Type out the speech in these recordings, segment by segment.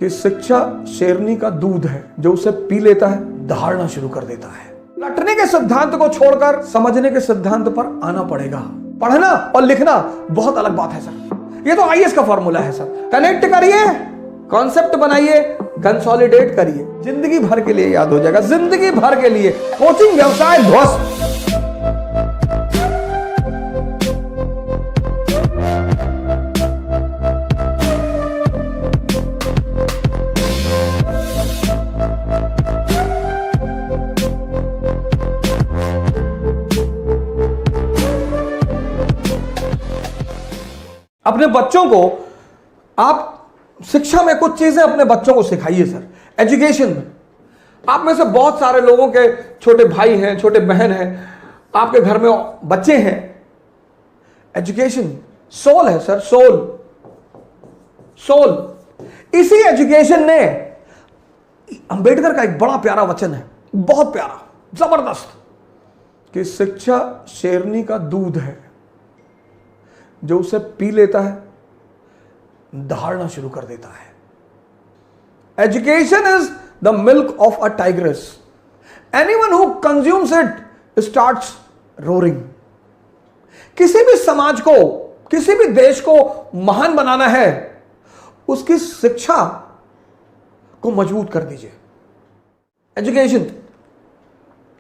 कि शिक्षा शेरनी का दूध है, जो उसे पी लेता है दहाड़ना शुरू कर देता है। रटने के सिद्धांत को छोड़कर समझने के सिद्धांत पर आना पड़ेगा। पढ़ना और लिखना बहुत अलग बात है सर। ये तो आईएएस का फॉर्मूला है सर। कनेक्ट करिए, कॉन्सेप्ट बनाइए, कंसोलिडेट करिए, जिंदगी भर के लिए याद हो जाएगा, जिंदगी भर के लिए। कोचिंग व्यवसाय ध्वस्त। अपने बच्चों को आप शिक्षा में कुछ चीजें अपने बच्चों को सिखाइए सर। एजुकेशन में आप में से बहुत सारे लोगों के छोटे भाई हैं, छोटे बहन हैं, आपके घर में बच्चे हैं। एजुकेशन सोल है सर, सोल। सोल इसी एजुकेशन ने, अंबेडकर का एक बड़ा प्यारा वचन है, बहुत प्यारा, जबरदस्त, कि शिक्षा शेरनी का दूध है, जो उसे पी लेता है दहाड़ना शुरू कर देता है। Education is the milk of a tigress. Anyone who consumes it starts roaring. किसी भी समाज को, किसी भी देश को महान बनाना है, उसकी शिक्षा को मजबूत कर दीजिए। Education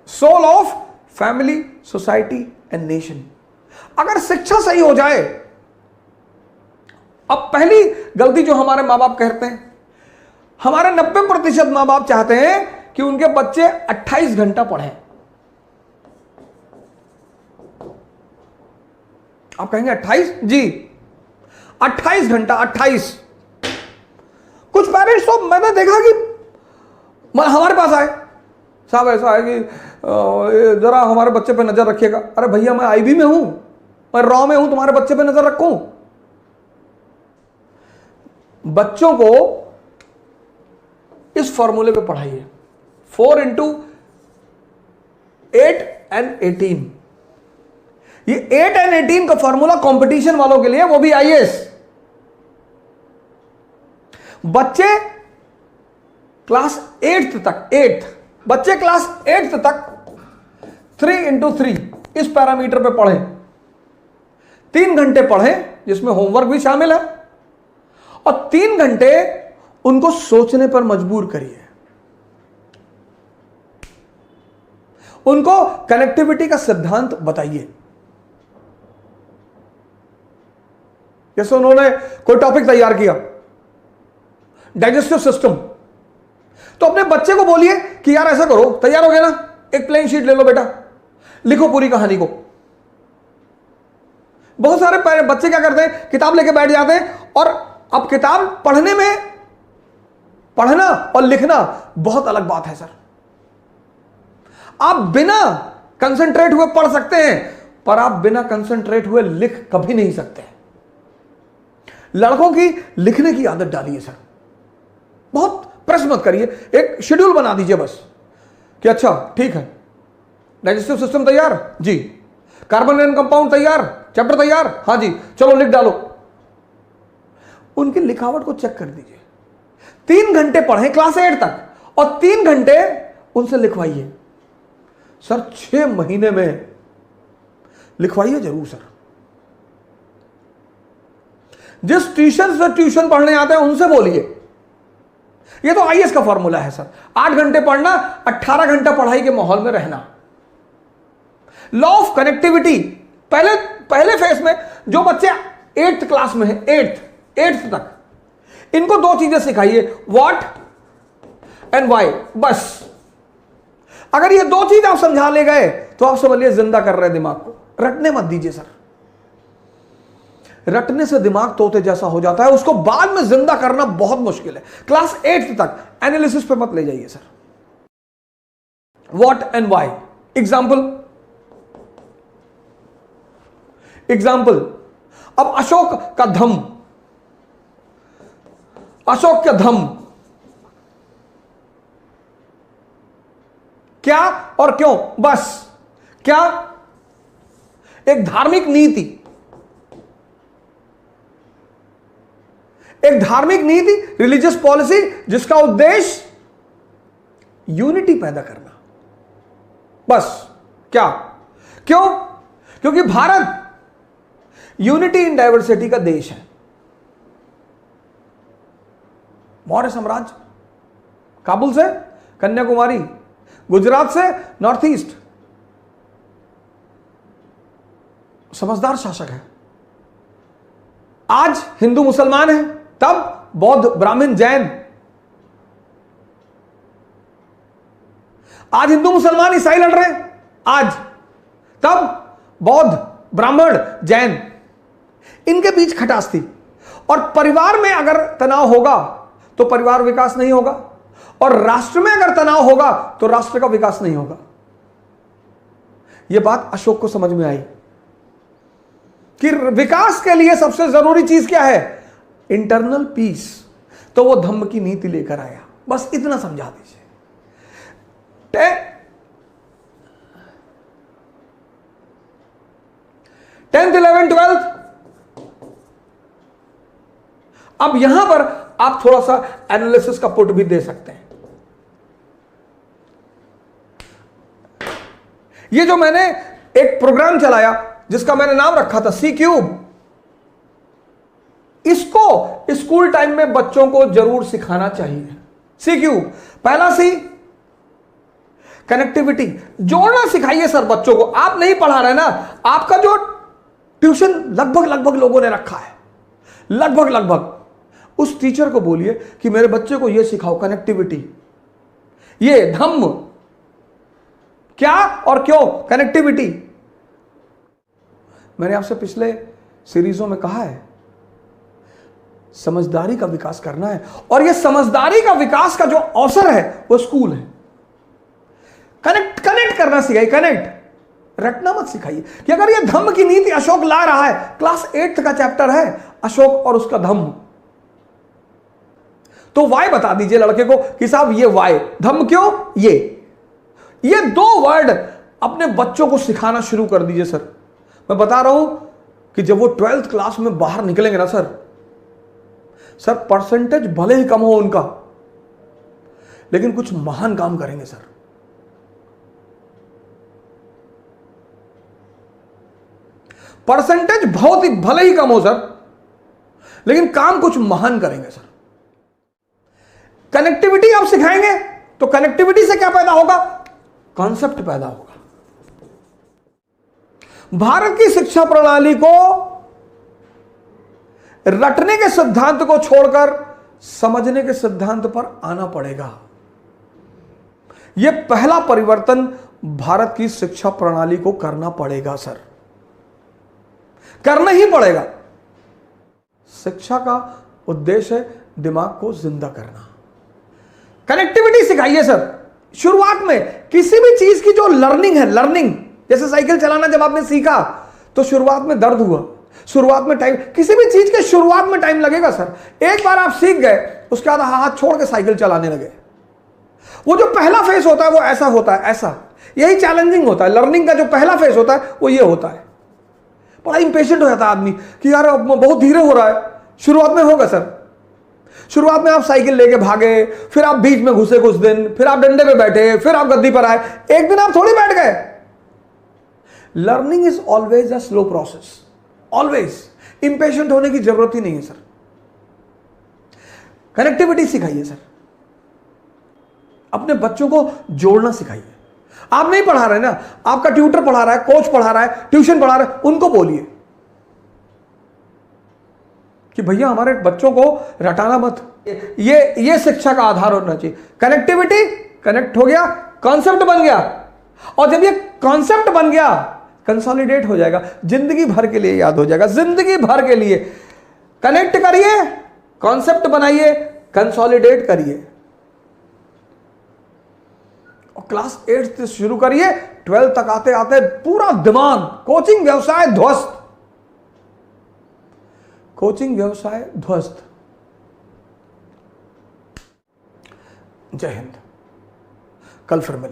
soul of family, society and nation. अगर शिक्षा सही हो जाए, अब पहली गलती जो हमारे मां बाप करते हैं, हमारे 90% मां बाप चाहते हैं कि उनके बच्चे 28 घंटा पढ़ें। आप कहेंगे 28? जी 28 घंटा, 28। कुछ पेरेंट्स तो मैंने देखा कि हमारे पास आए, साहब ऐसा है कि जरा हमारे बच्चे पे नजर रखिएगा। अरे भैया, मैं आईबी में हूं, मैं रॉ में हूं, तुम्हारे बच्चे पे नजर रखूं? बच्चों को इस फॉर्मूले पे पढ़ाइए, 4 into 8 and 18। ये 8 and 18 का फॉर्मूला कंपटीशन वालों के लिए, वो भी आईएएस। बच्चे क्लास 8th तक, 8 बच्चे क्लास 8th तक 3 into 3 इस पैरामीटर पे पढ़ें। 3 घंटे पढ़ें, जिसमें होमवर्क भी शामिल है, और 3 घंटे उनको सोचने पर मजबूर करिए। उनको कनेक्टिविटी का सिद्धांत बताइए। जैसे उन्होंने कोई टॉपिक तैयार किया, डाइजेस्टिव सिस्टम, तो अपने बच्चे को बोलिए कि यार ऐसा करो, तैयार हो गया ना, एक प्लेन शीट ले लो बेटा, लिखो पूरी कहानी को। बहुत सारे बच्चे क्या करते हैं, किताब लेके बैठ जाते हैं, और अब किताब पढ़ने में, पढ़ना और लिखना बहुत अलग बात है सर। आप बिना कंसंट्रेट हुए पढ़ सकते हैं, पर आप बिना कंसंट्रेट हुए लिख कभी नहीं सकते। लड़कों की लिखने की आदत डालिए सर, बहुत प्रेस मत करिए, एक शेड्यूल बना दीजिए बस, कि अच्छा ठीक है, डाइजेस्टिव सिस्टम तैयार जी, कार्बन एंड कंपाउंड तैयार, चैप्टर तैयार, हाँ जी, चलो लिख डालो। उनकी लिखावट को चेक कर दीजिए। 3 घंटे पढ़ें क्लास 8 तक, और 3 घंटे उनसे लिखवाइए सर। 6 महीने में लिखवाइए जरूर सर। जिस ट्यूशन से ट्यूशन पढ़ने आते हैं उनसे बोलिए। ये तो आईएएस का फॉर्मूला है सर। 8 घंटे पढ़ना, 18 घंटा पढ़ाई के माहौल में रहना। लॉ ऑफ कनेक्टिविटी, पहले फेज में जो बच्चे 8th क्लास में है, 8th तक, इनको 2 चीजें सिखाइए, व्हाट एंड व्हाई, बस। अगर ये 2 चीज आप समझा ले गए तो आप समझिए जिंदा कर रहे हैं दिमाग को। रटने मत दीजिए सर। रटने से दिमाग तोते जैसा हो जाता है, उसको बाद में जिंदा करना बहुत मुश्किल है। क्लास 8th तक एनालिसिस पे मत ले जाइए sir. What and why, example. अब अशोक का धम्म, अशोक का धम्म क्या और क्यों, बस। क्या? एक धार्मिक नीति, एक धार्मिक नीति, रिलीजियस पॉलिसी जिसका उद्देश्य यूनिटी पैदा करना, बस। क्या? क्यों? क्योंकि भारत यूनिटी इन डाइवर्सिटी का देश है। मौर्य साम्राज्य, काबुल से कन्याकुमारी, गुजरात से नॉर्थ ईस्ट, समझदार शासक है। आज हिंदू मुसलमान है, तब बौद्ध ब्राह्मण जैन, आज हिंदू मुसलमान ईसाई लड़ रहे हैं, आज, तब बौद्ध ब्राह्मण जैन, इनके बीच खटास थी। और परिवार में अगर तनाव होगा तो परिवार विकास नहीं होगा, और राष्ट्र में अगर तनाव होगा तो राष्ट्र का विकास नहीं होगा। यह बात अशोक को समझ में आई कि विकास के लिए सबसे जरूरी चीज क्या है? Internal peace. तो वो धम्म की नीति लेकर आया। बस इतना समझा दीजिए। 10th 11th 12th। अब यहां पर आप थोड़ा सा एनालिसिस का पुट भी दे सकते हैं। ये जो मैंने एक प्रोग्राम चलाया जिसका मैंने नाम रखा था सी क्यूब, इसको स्कूल टाइम में बच्चों को जरूर सिखाना चाहिए। सी क्यूब, पहला सी कनेक्टिविटी, जोड़ना सिखाइए सर बच्चों को। आप नहीं पढ़ा रहे ना, आपका जो ट्यूशन लगभग लोगों ने रखा है, लगभग उस टीचर को बोलिए कि मेरे बच्चे को यह सिखाओ, कनेक्टिविटी, ये धम्म क्या और क्यों, कनेक्टिविटी। मैंने आपसे पिछले सीरीजों में कहा है, समझदारी का विकास करना है, और यह समझदारी का विकास का जो अवसर है वो स्कूल है। कनेक्ट करना सिखाइए, कनेक्ट, रटना मत सिखाइए। कि अगर यह धम्म की नीति अशोक ला रहा है, क्लास 8th का चैप्टर है अशोक और उसका धम्म, तो वाई बता दीजिए लड़के को कि साहब ये वाई, धम्म क्यों, ये 2 वर्ड अपने बच्चों को सिखाना शुरू कर दीजिए सर। मैं बता रहा हूं कि जब वो 12th क्लास में बाहर निकलेंगे ना सर, परसेंटेज भले ही कम हो उनका, लेकिन कुछ महान काम करेंगे सर। परसेंटेज बहुत ही भले ही कम हो सर, लेकिन काम कुछ महान करेंगे सर। कनेक्टिविटी आप सिखाएंगे तो कनेक्टिविटी से क्या पैदा होगा? कॉन्सेप्ट पैदा होगा। भारत की शिक्षा प्रणाली को रटने के सिद्धांत को छोड़कर समझने के सिद्धांत पर आना पड़ेगा। यह पहला परिवर्तन भारत की शिक्षा प्रणाली को करना पड़ेगा सर, करना ही पड़ेगा। शिक्षा का उद्देश्य है दिमाग को जिंदा करना। कनेक्टिविटी सिखाइए सर। शुरुआत में किसी भी चीज की जो लर्निंग है, लर्निंग, जैसे साइकिल चलाना जब आपने सीखा तो शुरुआत में दर्द हुआ, शुरुआत में टाइम, किसी भी चीज के शुरुआत में टाइम लगेगा सर। एक बार आप सीख गए, उसके बाद हाथ छोड़ के साइकिल चलाने लगे, वो जो पहला फेज होता है वो ऐसा होता है, ऐसा, यही चैलेंजिंग होता है। लर्निंग का जो पहला फेज होता है वो ये होता है। बड़ा इंपेशेंट हो जाता है आदमी कि यार बहुत धीरे हो रहा है। शुरुआत में होगा सर, शुरुआत में आप साइकिल लेके भागे, फिर आप बीच में घुसे कुछ दिन, फिर आप डंडे पे बैठे, फिर आप गद्दी पर आए, एक दिन आप थोड़ी बैठ गए। Learning is always a slow process, always. Impatient होने की जरूरत ही नहीं है सर। कनेक्टिविटी सिखाइए सर, अपने बच्चों को जोड़ना सिखाइए। आप नहीं पढ़ा रहे ना, आपका ट्यूटर पढ़ा रहा है, कोच पढ़ा रहा है, ट्यूशन पढ़ा रहा है, उनको बोलिए कि भैया हमारे बच्चों को रटाना मत। ये शिक्षा का आधार होना चाहिए। कनेक्टिविटी, कनेक्ट हो गया, कॉन्सेप्ट बन गया, और जब ये कॉन्सेप्ट बन गया कंसोलिडेट हो जाएगा, जिंदगी भर के लिए याद हो जाएगा, जिंदगी भर के लिए। कनेक्ट करिए, कॉन्सेप्ट बनाइए, कंसोलिडेट करिए, और क्लास 8 से शुरू करिए, 12 तक आते आते पूरा दिमाग, कोचिंग व्यवसाय ध्वस्त, कोचिंग व्यवसाय ध्वस्त। जय हिंद। कल फिर मिलेंगे।